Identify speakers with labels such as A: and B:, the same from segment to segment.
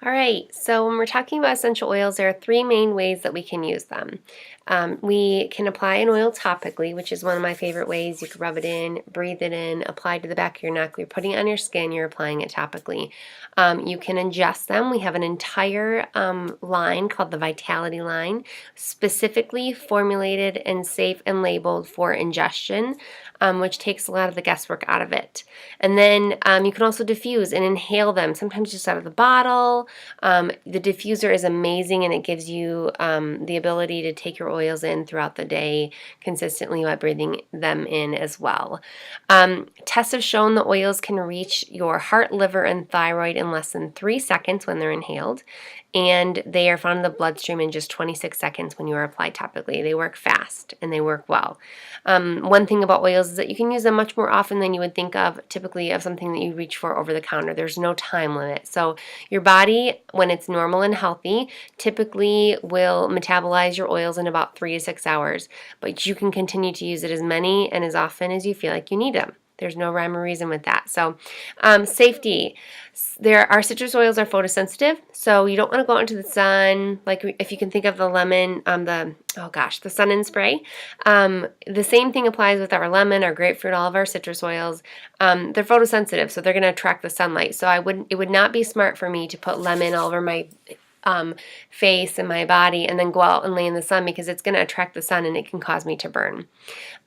A: All right, so when we're talking about essential oils, there are three main ways that we can use them. We can apply an oil topically, which is one of my favorite ways. You can rub it in, breathe it in, apply to the back of your neck. You're putting it on your skin, you're applying it topically. You can ingest them. We have an entire line called the Vitality line, specifically formulated and safe and labeled for ingestion, which takes a lot of the guesswork out of it. And then you can also diffuse and inhale them, sometimes just out of the bottle. The diffuser is amazing, and it gives you the ability to take your oils in throughout the day consistently by breathing them in as well. Tests have shown the oils can reach your heart, liver, and thyroid in less than 3 seconds when they're inhaled, and they are found in the bloodstream in just 26 seconds when you are applied topically. They work fast and they work well. One thing about oils is that you can use them much more often than you would think of, typically of something that you reach for over the counter. There's no time limit. So your body, when it's normal and healthy, typically will metabolize your oils in about 3 to 6 hours, but you can continue to use it as many and as often as you feel like you need them. There's no rhyme or reason with that. So safety. Our citrus oils are photosensitive, so you don't want to go out into the sun. Like if you can think of the lemon, the sun and spray. The same thing applies with our lemon, our grapefruit, all of our citrus oils. They're photosensitive, so they're going to attract the sunlight. So it would not be smart for me to put lemon all over my face and my body and then go out and lay in the sun, because it's going to attract the sun and it can cause me to burn.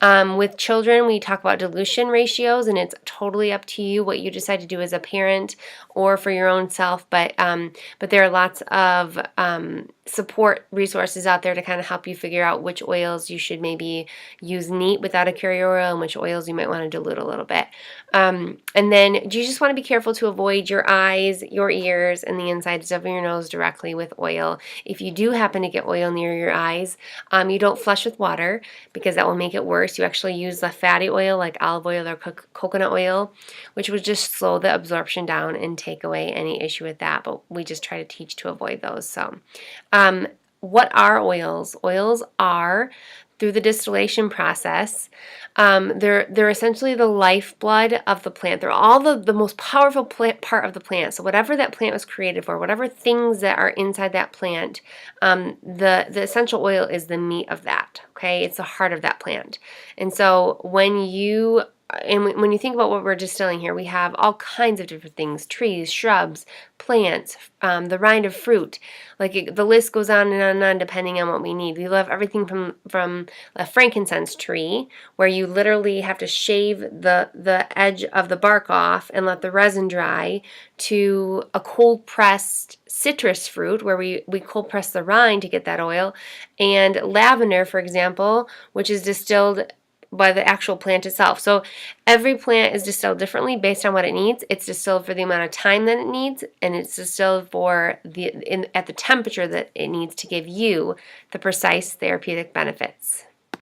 A: With children, we talk about dilution ratios, and it's totally up to you what you decide to do as a parent or for your own self, but there are lots of support resources out there to kind of help you figure out which oils you should maybe use neat without a carrier oil and which oils you might want to dilute a little bit. And then you just want to be careful to avoid your eyes, your ears, and the insides of your nose directly with oil. If you do happen to get oil near your eyes, you don't flush with water, because that will make it worse. You actually use the fatty oil like olive oil or coconut oil, which would just slow the absorption down and take away any issue with that, but we just try to teach to avoid those. So what are oils? Oils are, through the distillation process, they're essentially the lifeblood of the plant. They're all the most powerful part of the plant. So whatever that plant was created for, whatever things that are inside that plant, the essential oil is the meat of that. Okay, it's the heart of that plant. And so when you think about what we're distilling here, we have all kinds of different things: trees, shrubs, plants, the rind of fruit. The list goes on and on depending on what we need. We love everything from a frankincense tree, where you literally have to shave the edge of the bark off and let the resin dry, to a cold pressed citrus fruit, where we cold press the rind to get that oil, and lavender, for example, which is distilled by the actual plant itself. So every plant is distilled differently based on what it needs. It's distilled for the amount of time that it needs, and it's distilled for at the temperature that it needs to give you the precise therapeutic benefits.